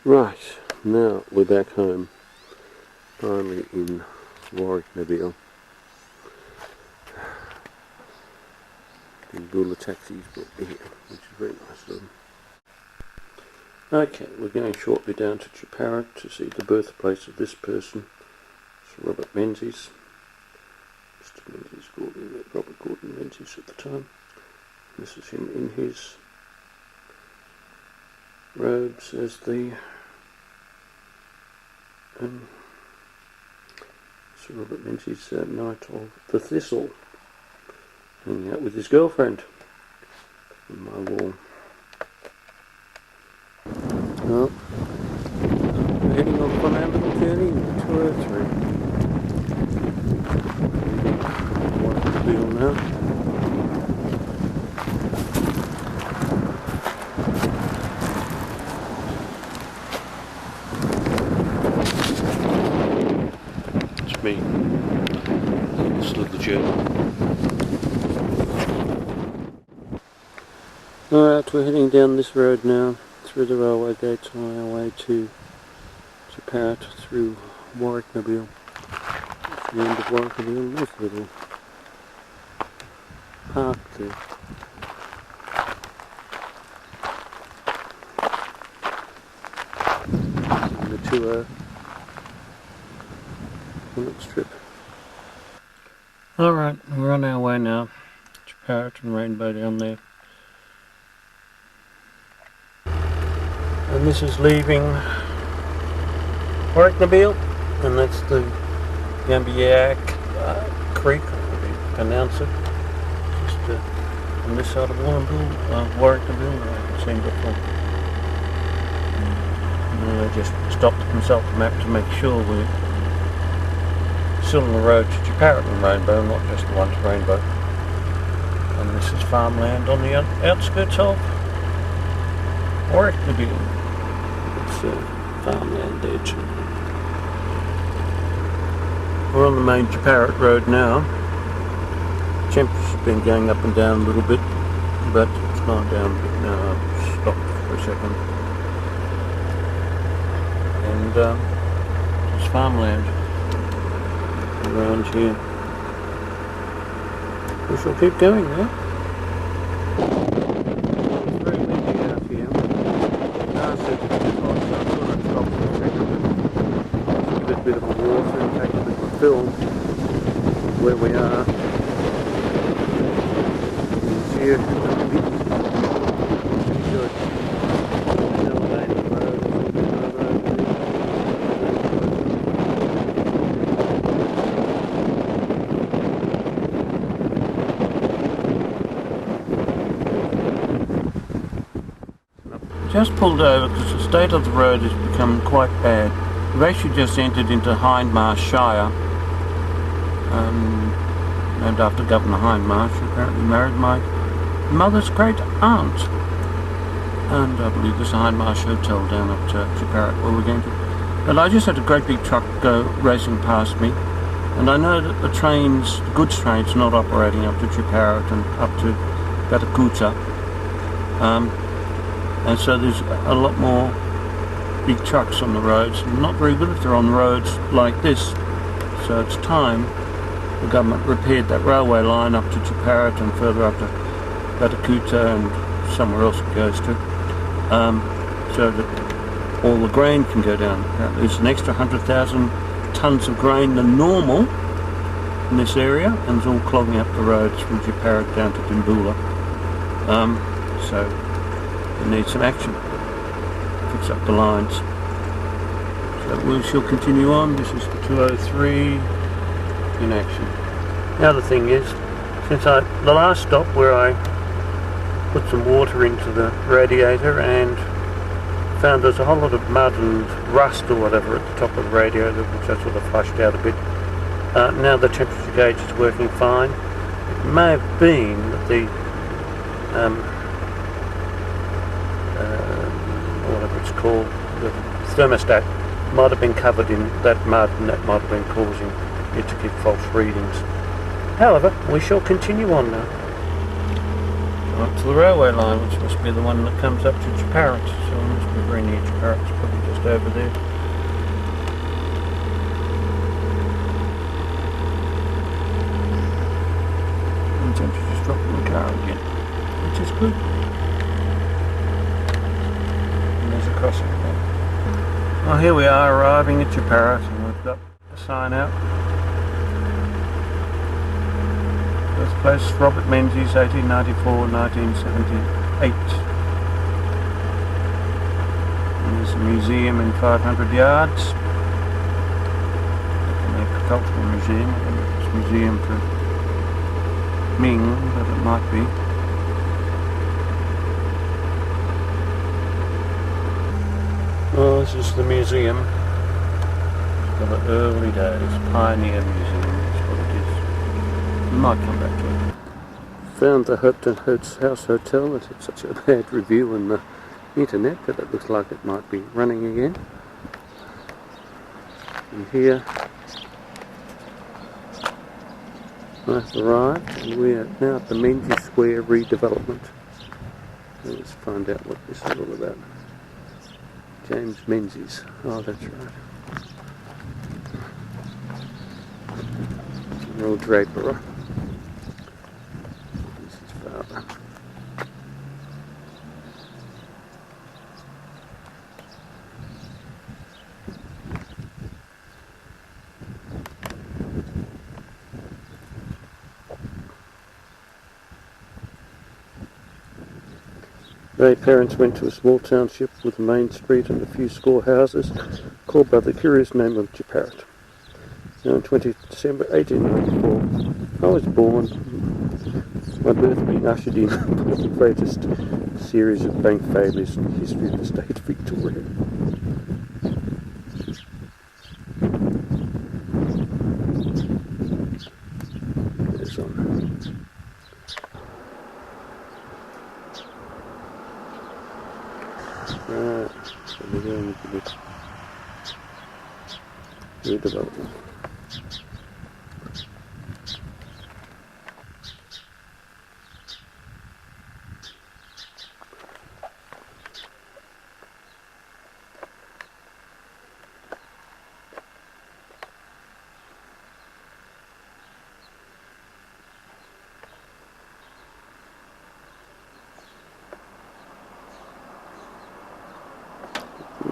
Right, now we're back home, finally in Warracknabeal. The Bula taxis brought me here, which is very nice of them. Okay, we're going shortly down to Jeparit to see the birthplace of this person, Sir Robert Menzies. Mr. Menzies, Robert Gordon Menzies at the time. This is him in his robes as the Sir Robert Menzies, Knight of the Thistle, hanging out with his girlfriend on my wall. Well, we're heading off on our little journey to 203. Warracknabeal now. Me. Still the journey. Alright, we're heading down this road now, through the railway gates on our way to Jeparit through Warracknabeal. That's the end of Warracknabeal. Nice little park there. And the 2 strip. Alright, we're on our way now. Jeparit and Rainbow down there. And this is leaving Warracknabeal, and that's the Yambiak Creek, however you pronounce it. Just on this side of Warracknabeal, I haven't seen before. And I just stopped to consult the map to make sure we're still on the road to Jeparit and Rainbow, not just the one to Rainbow. And this is farmland on the outskirts of Warracknabeal. It's farmland edge. We're on the main Jeparit road now. Temperature's been going up and down a little bit, but it's gone down a bit now. I've stopped for a second. And it's farmland around here. We shall keep going now. It's very windy out here. I said it's too hot, so I thought I'd stop and take a bit of a walk and take a bit of a film of where we are. Here, just pulled over because the state of the road has become quite bad. We've actually just entered into Hindmarsh Shire, named after Governor Hindmarsh, who apparently married my mother's great aunt. And I believe there's a Hindmarsh Hotel down at Jeparit where we're going to. And I just had a great big truck go racing past me, and I know that the trains, the goods trains, are not operating up to Jeparit and up to Batakuta. And so there's a lot more big trucks on the roads. Not very good if they're on roads like this. So it's time the government repaired that railway line up to Jeparit and further up to Batakuta and somewhere else it goes to, so that all the grain can go down. There's an extra 100,000 tonnes of grain than normal in this area, and it's all clogging up the roads from Jeparit down to Dimboola. So we need some action, fix up the lines. So we shall continue on. This is the 203 in action. The other thing is, since the last stop where I put some water into the radiator and found there's a whole lot of mud and rust or whatever at the top of the radiator, which I sort of flushed out a bit. Now the temperature gauge is working fine. It may have been that the whatever it's called, the thermostat might have been covered in that mud, and that might have been causing it to give false readings. However, we shall continue on now. up to the railway line, which must be the one that comes up to Jeparit. So it must be very near Jeparit. It's probably just over there. I'm tempted to just drop in the car again, which is good. And there's a crossing there. Well, here we are arriving at Jeparit, and we've got a sign out. Birthplace Robert Menzies, 1894-1978. And there's a museum in 500 yards. Like an agricultural museum. I don't know if it's a museum for Ming, but it might be. Oh, this is the museum. It's got the early days, Pioneer Museum, that's what it is. We might come back to it. Found the House Hotel that had such a bad review on the internet, but it looks like it might be running again. And here I've arrived, and we are now at the Menzies Square redevelopment. Let's find out what this is all about. James Menzies. Oh, that's right. Royal Draper. This is his father. Their parents went to a small township with a main street and a few score houses, called by the curious name of Jeparit. On 20th December 1894, I was born, my birth being ushered in by the greatest series of bank failures in the history of the state of Victoria. There's on. Right, so we're going to this redevelopment.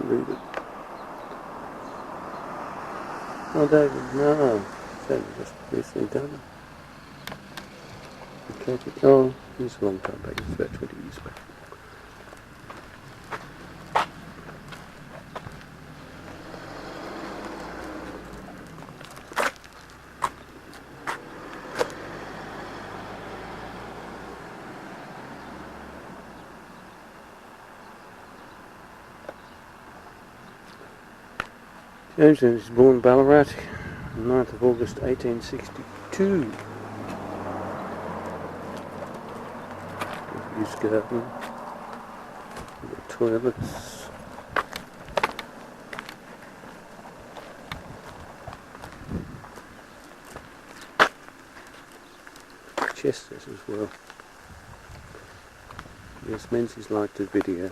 Read it. Oh, David, no. That was just recently done. Okay. Oh, it's a long time back. It's about 20 years back. James was born in Ballarat on 9th of August 1862. Use garden, the toilets. Chesters as well. Yes, Menzies liked the video.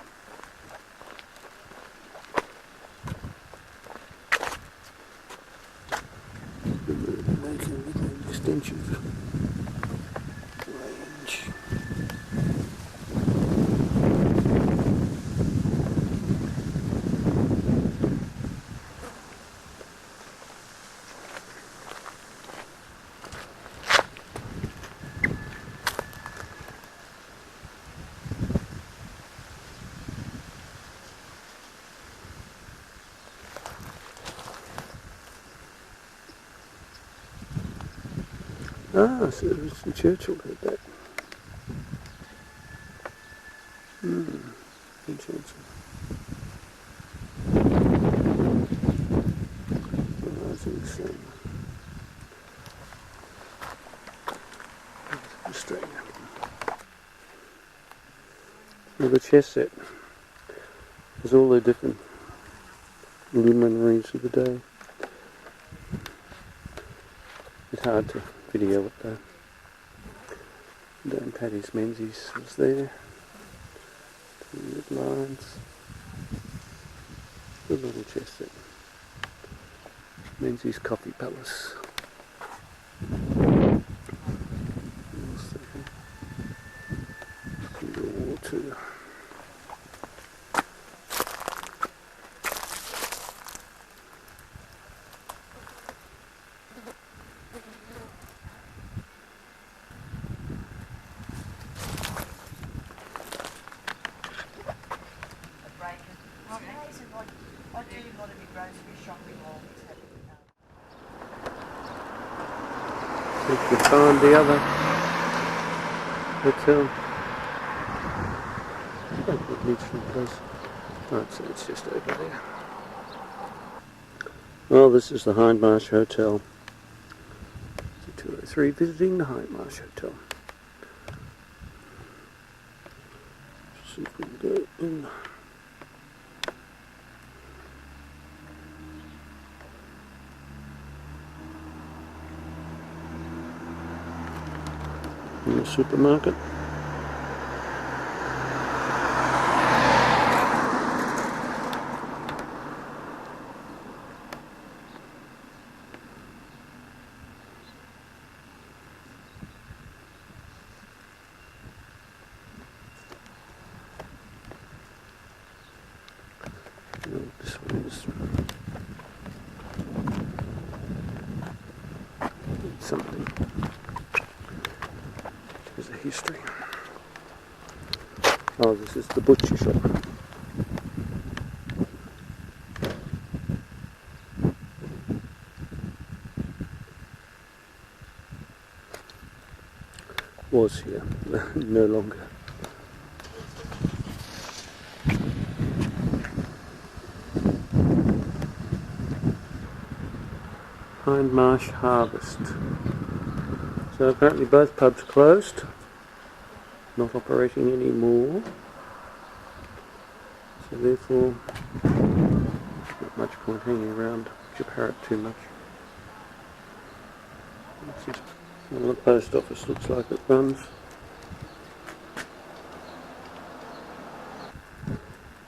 Extensions range. Ah, so Winston Churchill had that. Interesting. Rising sun. Australia. Well, the chess set has all the different luminaries of the day. It's hard to video it though. Dan Paddy's Menzies was there. Two lines. Good little chest there. Menzies Coffee Palace. World War II. If you find the other hotel, quite a beautiful place. Right, so it's just over there. Well, this is the Hindmarsh Hotel. 203, visiting the Hindmarsh Hotel. Let's see if we can go in. In the supermarket. This one is something. There's a history. Oh, this is the butcher shop. Was here, no longer. Hindmarsh Harvest. So apparently both pubs closed, not operating anymore. So therefore, not much point hanging around Jeparit too much. This is what the post office looks like it runs.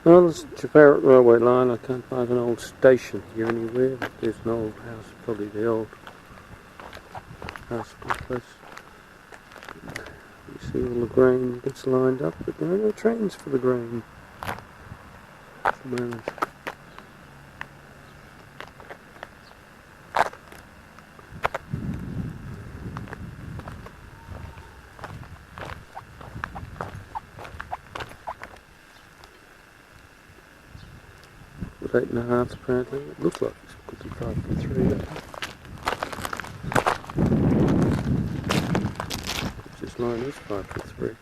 Well, this Jeparit railway line, I can't find an old station here anywhere, but there's an old house, probably the old house place. You see all the grain gets lined up, but there are no trains for the grain at the moment. With 8.5 apparently. It looks like it could be 5.3. This line is 5.3.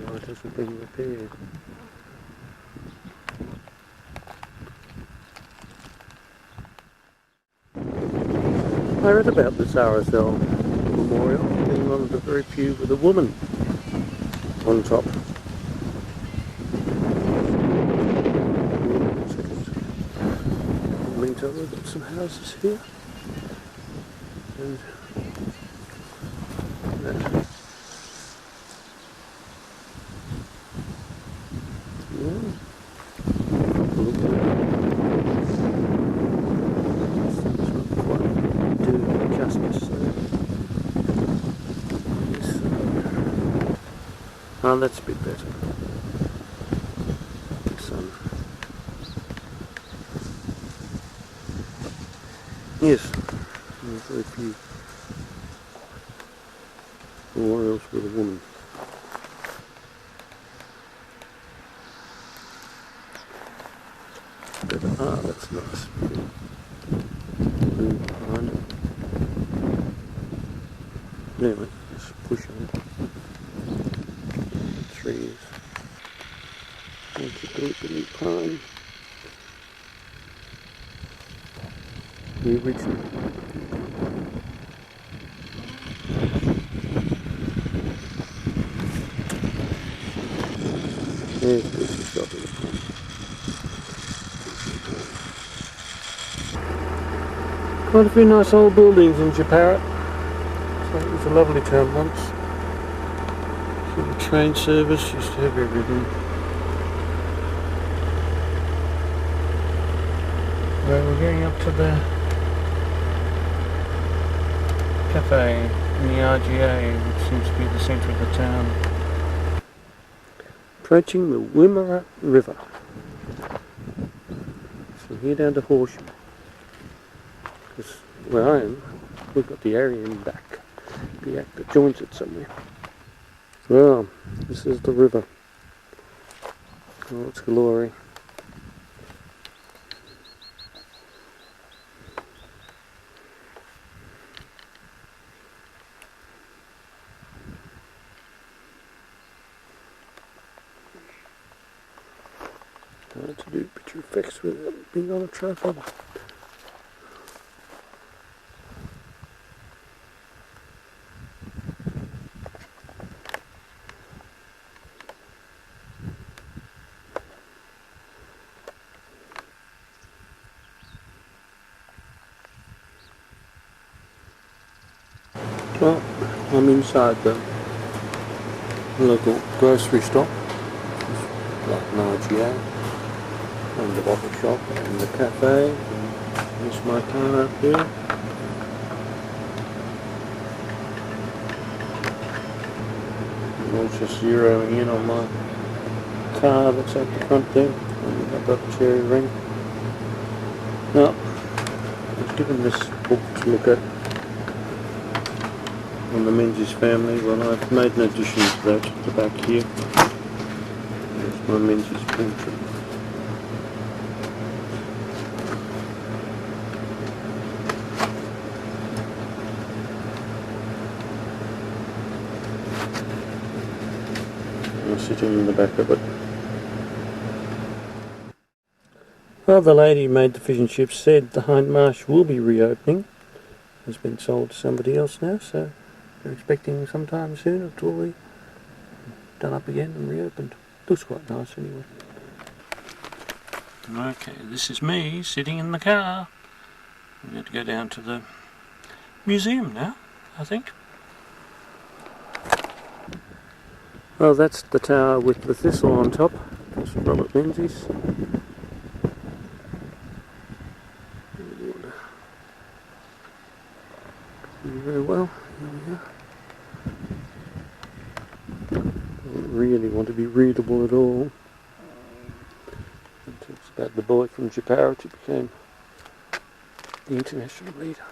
Why it hasn't been repaired? I read about this RSL memorial being one of the very few with a woman on top. Meantime, we've got some houses here, and that. Yeah. It's not quite doing justice there. Yes. Oh, that's a bit better. Yes, very few memorials with a woman. But, that's nice. Blue behind it. Anyway, let's push on. Trees. It's a Gallipoli pine. The original. There's the shot of the pond. Quite a few nice old buildings in Jeparit. So it was a lovely town once. So the train service used to have everything. Well, we're going up to the cafe in the RGA, which seems to be the centre of the town. Approaching the Wimmera River. From here down to Horsham. Because where I am, we've got the area in back. The act that joins it somewhere. Well, this is the river. Oh, its glory. Hard to do picture effects without being on a tripod. Well, I'm inside the local grocery store, like an RGA, and the bottle shop, and the cafe. There's my car up here. I was just zeroing in on my car that's at the front there, and I've got the cherry ring. Now, I've given this book to look at on the Menzies family. Well, I've made an addition to that at the back here. There's my Menzies portrait. I'm sitting in the back of it. Well, the lady who made the fish and chips said the Hindmarsh will be reopening. It's been sold to somebody else now, so they're expecting sometime soon it will be done up again and reopened. Looks quite nice anyway. Okay, this is me sitting in the car. I'm going to go down to the museum now, I think. Well, that's the tower with the thistle on top. Sir Robert Menzies. Very well. Here we are. Don't really want to be readable at all. It's about the boy from Jeparit who became the international leader.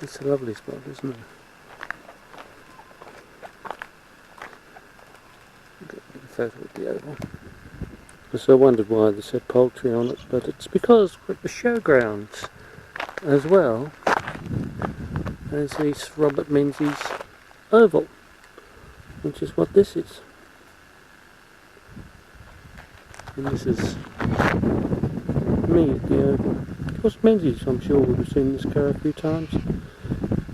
It's a lovely spot, isn't it? Got a bit of photo of the oval. So I wondered why this had poultry on it, but it's because we're at the showgrounds as well as the Sir Robert Menzies oval, which is what this is. And this is me at the oval. Of course, Menzies, I'm sure, would have seen this car a few times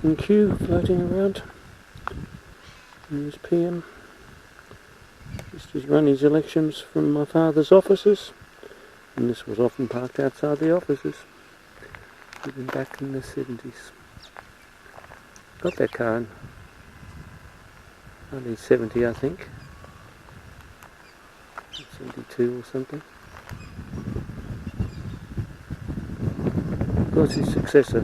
in queue floating around. And there's PM. Used to run his elections from my father's offices, and this was often parked outside the offices, even back in the 70s. Got that car in 1970, I think, 72 or something. Of course, his successor,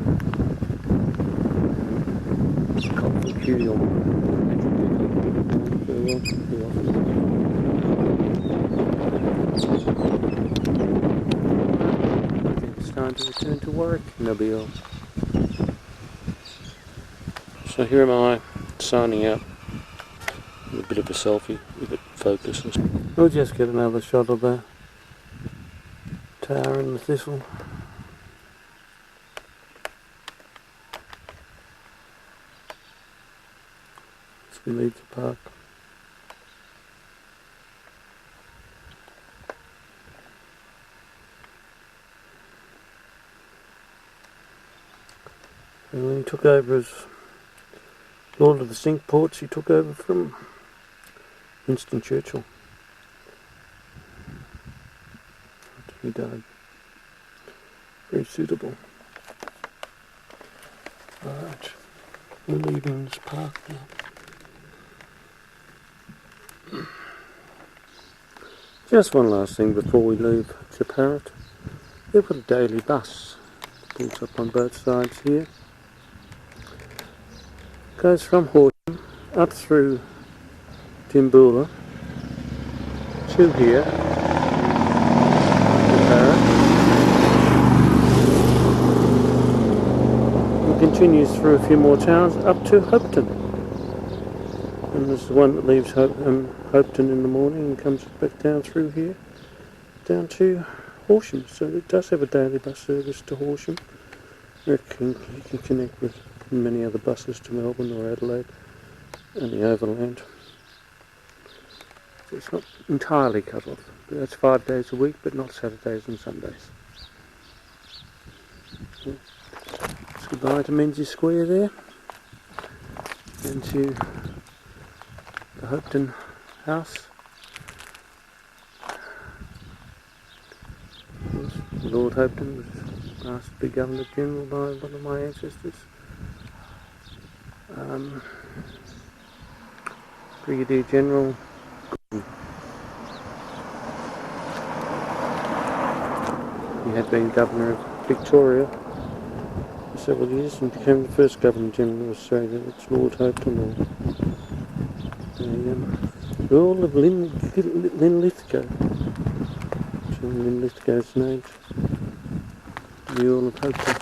it's time to return to Warracknabeal. So here am I, signing out with a bit of a selfie, with it focused. We'll just get another shot of the tower and the thistle. As we leave the park. And when he took over as Lord of the Cinque Ports, he took over from Winston Churchill. He died. Very suitable. Alright, we're leaving this park now. Just one last thing before we leave Jeparit. They've got a daily bus. Pulls up on both sides here. Goes from Horsham up through Timboola to here. Jeparit. And continues through a few more towns up to Hopeton. And there's the one that leaves Hopeton in the morning and comes back down through here, down to Horsham. So it does have a daily bus service to Horsham. You can connect with many other buses to Melbourne or Adelaide and the overland. So it's not entirely cut off. But that's 5 days a week, but not Saturdays and Sundays. So goodbye to Menzies Square there, and to the Hopeton house. Lord Hopeton was asked to be Governor General by one of my ancestors. Brigadier General. He had been Governor of Victoria for several years and became the first Governor General of Australia. It's Lord Hopeton, the Earl of Linlithgow. Linlithgow's named the Earl of Hopeton.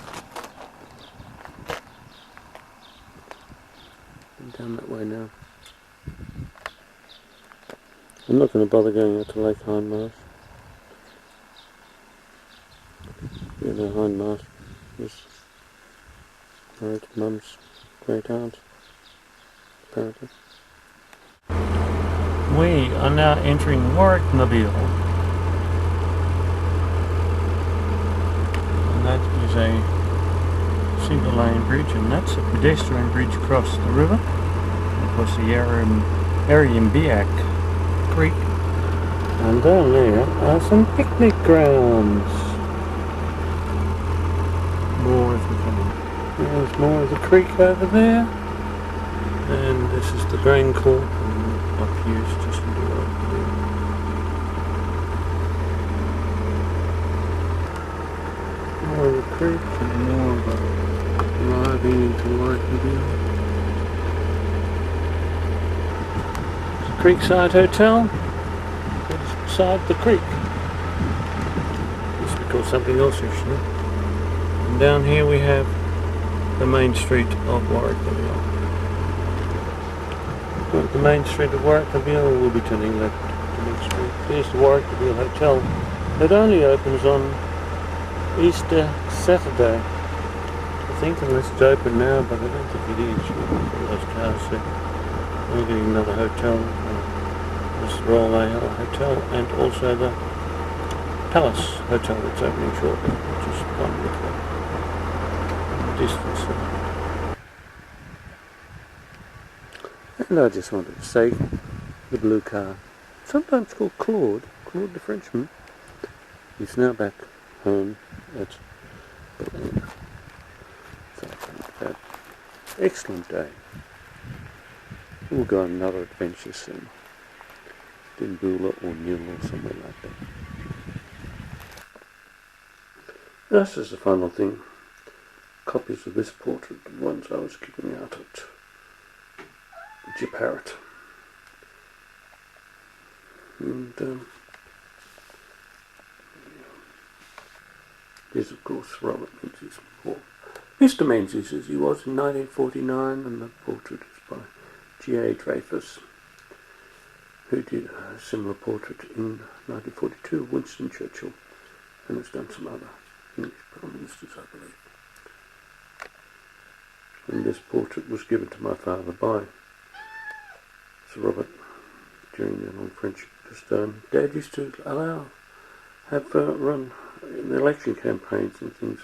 I'm down that way now. I'm not going to bother going out to Lake Hindmarsh. Yeah, no, Hindmarsh was married to Mum's great aunt, apparently. We are now entering Warracknabeal. And that is a single lane bridge, and that's a pedestrian bridge across the river, across the Arrayimbiack Creek. And down there are some picnic grounds. More of the There's more of the creek over there. And this is the drain court, and up here is just a little over there. More of the creek and more of a driving into Warracknabeal. Creekside Hotel, beside the creek. This would be called something else actually. And down here we have the main street of Warracknabeal. The main street of Warracknabeal will be turning left to Main Street. There's the Warracknabeal Hotel. It only opens on Easter Saturday, I think, unless it's open now, but I don't think it is. Those cars there. We're getting another hotel. This Railway Hotel, and also the Palace Hotel that's opening shortly, which is one with the distance there. And I just wanted to say, the blue car, sometimes called Claude the Frenchman, is now back home at Ballan. So I had an excellent day. We'll go on another adventure soon. Timboola or Newell or somewhere like that. This is the final thing. Copies of this portrait, the ones I was giving out at Jeparit. And here's of course Robert Menzies. Or Mr. Menzies as he was in 1949, and the portrait is by G A Dreyfus, who did a similar portrait in 1942 of Winston Churchill, and has done some other English Prime Ministers, I believe. And this portrait was given to my father by Sir Robert during the long friendship. Because Dad used to run in the election campaigns and things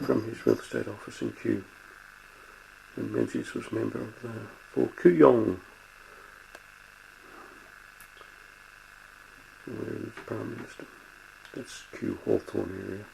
from his real estate office in Kew. And Menzies was member of the for Kooyong Where is Prime Minister? That's Kew Hawthorne area.